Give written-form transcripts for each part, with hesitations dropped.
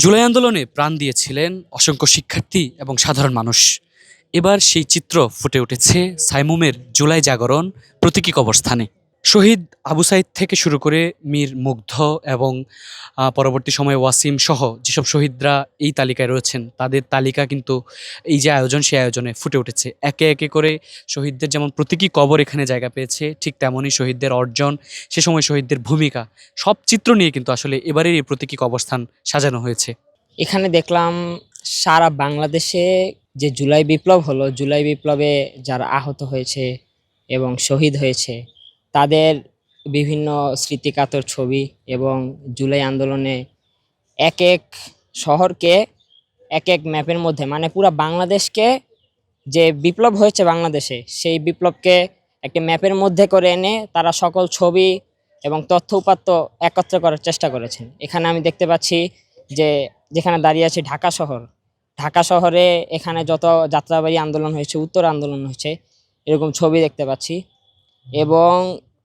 জুলাই আন্দোলনে প্রাণ দিয়েছিলেন অসংখ্য শিক্ষার্থী এবং সাধারণ মানুষ। এবার সেই চিত্র ফুটে উঠেছে সাইমুমের জুলাই জাগরণ প্রতীকী কবরস্থানে। শহীদ আবু সাইদ থেকে শুরু করে মীর মুগ্ধ এবং পরবর্তী সময়ে ওয়াসিম সহ যেসব শহীদরা এই তালিকায় রয়েছেন তাদের তালিকা কিন্তু এই যে আয়োজন সেই আয়োজনে ফুটে উঠেছে। একে একে করে শহীদদের যেমন প্রতীকী কবর এখানে জায়গা পেয়েছে, ঠিক তেমনই শহীদদের অর্জন, সে সময় শহীদদের ভূমিকা, সব চিত্র নিয়ে কিন্তু আসলে এবারের এই প্রতীকী কবরস্থান সাজানো হয়েছে। এখানে দেখলাম সারা বাংলাদেশে যে জুলাই বিপ্লব হলো, জুলাই বিপ্লবে যারা আহত হয়েছে এবং শহীদ হয়েছে তাদের বিভিন্ন স্মৃতিকাতর ছবি এবং জুলাই আন্দোলনে এক এক শহরকে এক এক ম্যাপের মধ্যে, মানে পুরো বাংলাদেশকে, যে বিপ্লব হয়েছে বাংলাদেশে সেই বিপ্লবকে একটা ম্যাপের মধ্যে করে এনে তারা সকল ছবি এবং তথ্য উপাত্ত একত্র করার চেষ্টা করেছেন। এখানে আমি দেখতে পাচ্ছি যে যেখানে দাঁড়িয়ে আছি ঢাকা শহর, ঢাকা শহরে এখানে যত যাত্রাবাড়ি আন্দোলন হয়েছে, উত্তর আন্দোলন হয়েছে, এরকম ছবি দেখতে পাচ্ছি। এবং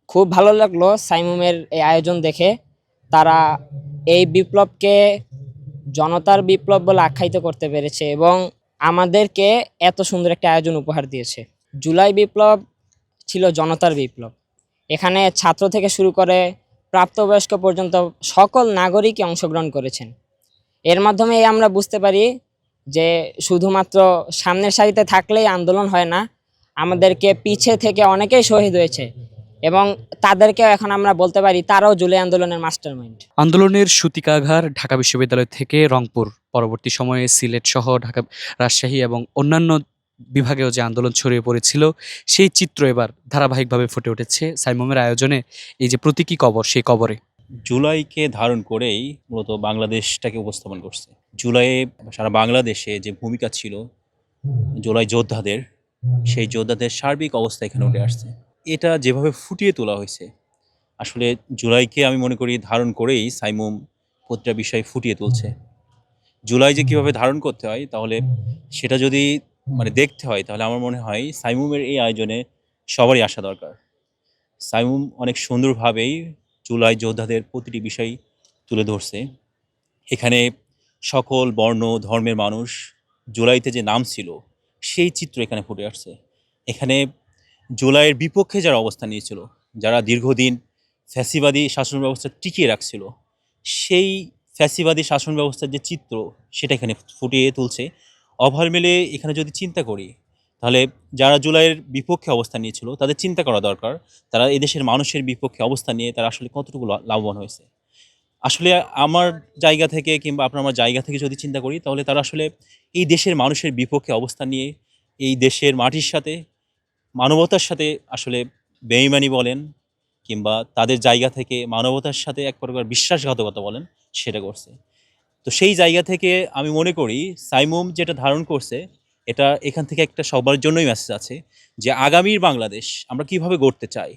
খুব ভালো লাগলো সাইমুমের এই আয়োজন দেখে। তারা এই বিপ্লবকে জনতার বিপ্লব বলে আখ্যায়িত করতে পেরেছে এবং আমাদেরকে এত সুন্দর একটা আয়োজন উপহার দিয়েছে। জুলাই বিপ্লব ছিল জনতার বিপ্লব। এখানে ছাত্র থেকে শুরু করে প্রাপ্তবয়স্ক পর্যন্ত সকল নাগরিকই অংশগ্রহণ করেছেন। এর মাধ্যমে আমরা বুঝতে পারি যে শুধুমাত্র সামনের সারিতে থাকলেই আন্দোলন হয় না, আমাদেরকে পিছে থেকে অনেকেই শহীদ হয়েছে এবং তাদেরকেও এখন আমরা বলতে পারি তারাও জুলাই আন্দোলনের মাস্টারমাইন্ড। আন্দোলনের সূতিকাঘার ঢাকা বিশ্ববিদ্যালয় থেকে রংপুর, পরবর্তী সময়ে সিলেট সহ ঢাকা, রাজশাহী এবং অন্যান্য বিভাগেও যে আন্দোলন ছড়িয়ে পড়েছিল সেই চিত্র এবার ধারাবাহিকভাবে ফুটে উঠেছে সাইমুমের আয়োজনে এই যে প্রতীকী কবর, সেই কবরে। জুলাইকে ধারণ করেই মূলত বাংলাদেশটাকে উপস্থাপন করছে। জুলাইয়ে সারা বাংলাদেশে যে ভূমিকা ছিল জুলাই যোদ্ধাদের, সেই যোদ্ধাদের সার্বিক অবস্থা এখানে উঠে আসছে। এটা যেভাবে ফুটিয়ে তোলা হয়েছে, আসলে জুলাইকে আমি মনে করি ধারণ করেই সাইমুম প্রতিটা বিষয় ফুটিয়ে তুলছে। জুলাই যে কীভাবে ধারণ করতে হয় তাহলে সেটা যদি দেখতে হয়, তাহলে আমার মনে হয় সাইমুমের এই আয়োজনে সবারই আসা দরকার। সাইমুম অনেক সুন্দরভাবেই জুলাই যোদ্ধাদের প্রতিটি বিষয় তুলে ধরছে। এখানে সকল বর্ণ ধর্মের মানুষ জুলাইতে যে নাম ছিল সেই চিত্র এখানে ফুটে আসছে। এখানে জুলাইয়ের বিপক্ষে যারা অবস্থান নিয়েছিল, যারা দীর্ঘদিন ফ্যাসিবাদী শাসন ব্যবস্থা টিকিয়ে রাখছিল, সেই ফ্যাসিবাদী শাসন ব্যবস্থার যে চিত্র সেটা এখানে ফুটিয়ে তুলছে। ওভার মিলে এখানে যদি চিন্তা করি, তাহলে যারা জুলাইয়ের বিপক্ষে অবস্থান নিয়েছিল তাদের চিন্তা করা দরকার, তারা এদেশের মানুষের বিপক্ষে অবস্থান নিয়ে তারা আসলে কতটুকু লাভবান হয়েছে। আসলে আমার জায়গা থেকে কিংবা আপনার আমার জায়গা থেকে যদি চিন্তা করি, তাহলে তারা আসলে এই দেশের মানুষের বিপক্ষে অবস্থান নিয়ে এই দেশের মাটির সাথে, মানবতার সাথে আসলে বেঈমানি বলেন কিংবা তাদের জায়গা থেকে মানবতার সাথে এক প্রকার বিশ্বাসঘাতকতা বলেন, সেটা করছে। তো সেই জায়গা থেকে আমি মনে করি সাইমুম যেটা ধারণ করছে, এটা এখান থেকে একটা সবার জন্যই মেসেজ আছে যে আগামীর বাংলাদেশ আমরা কিভাবে গড়তে চাই।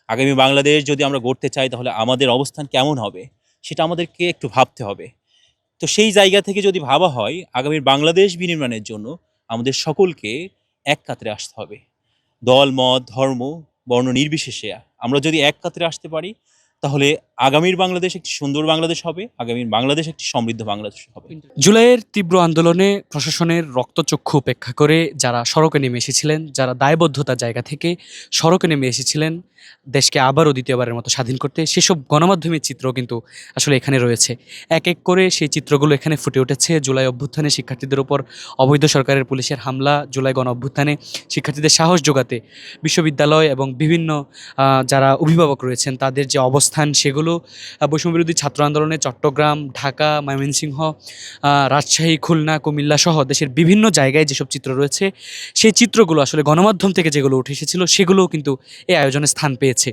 আগামী বাংলাদেশ যদি আমরা গড়তে চাই, তাহলে আমাদের অবস্থান কেমন হবে সেটা আমাদেরকে একটু ভাবতে হবে। তো সেই জায়গা থেকে যদি ভাবা হয়, আগামীর বাংলাদেশ বিনির্মাণের জন্য আমাদের সকলকে এক কাতরে আসতে হবে। দল মত ধর্ম বর্ণ নির্বিশেষে আমরা যদি এক কাতরে আসতে পারি, তাহলে আগামীর বাংলাদেশ একটি সুন্দর বাংলাদেশ হবে, আগামীর বাংলাদেশ একটি সমৃদ্ধ বাংলাদেশ হবে। জুলাইয়ের তীব্র আন্দোলনে প্রশাসনের রক্তচক্ষু উপেক্ষা করে যারা সড়কে নেমে এসেছিলেন, যারা দায়বদ্ধতার জায়গা থেকে সড়কে নেমে এসেছিলেন দেশকে আবারও দ্বিতীয়বারের মতো স্বাধীন করতে, সেসব গণমাধ্যমের চিত্র কিন্তু আসলে এখানে রয়েছে। এক এক করে সেই চিত্রগুলো এখানে ফুটে উঠেছে। জুলাই অভ্যুত্থানে শিক্ষার্থীদের উপর অবৈধ সরকারের পুলিশের হামলা, জুলাই গণ অভ্যুত্থানে শিক্ষার্থীদের সাহস যোগাতে বিশ্ববিদ্যালয় এবং বিভিন্ন যারা অভিভাবক রয়েছেন তাদের যে অবস্থান, সেগুলো বৈষম্যবিরোধী ছাত্র আন্দোলনে চট্টগ্রাম, ঢাকা, ময়মনসিংহ, রাজশাহী, খুলনা, কুমিল্লা সহ দেশের বিভিন্ন জায়গায় যেসব চিত্র রয়েছে, সেই চিত্রগুলো আসলে গণমাধ্যম থেকে যেগুলো উঠে এসেছিল সেগুলোও কিন্তু এই আয়োজনে স্থান পেয়েছে।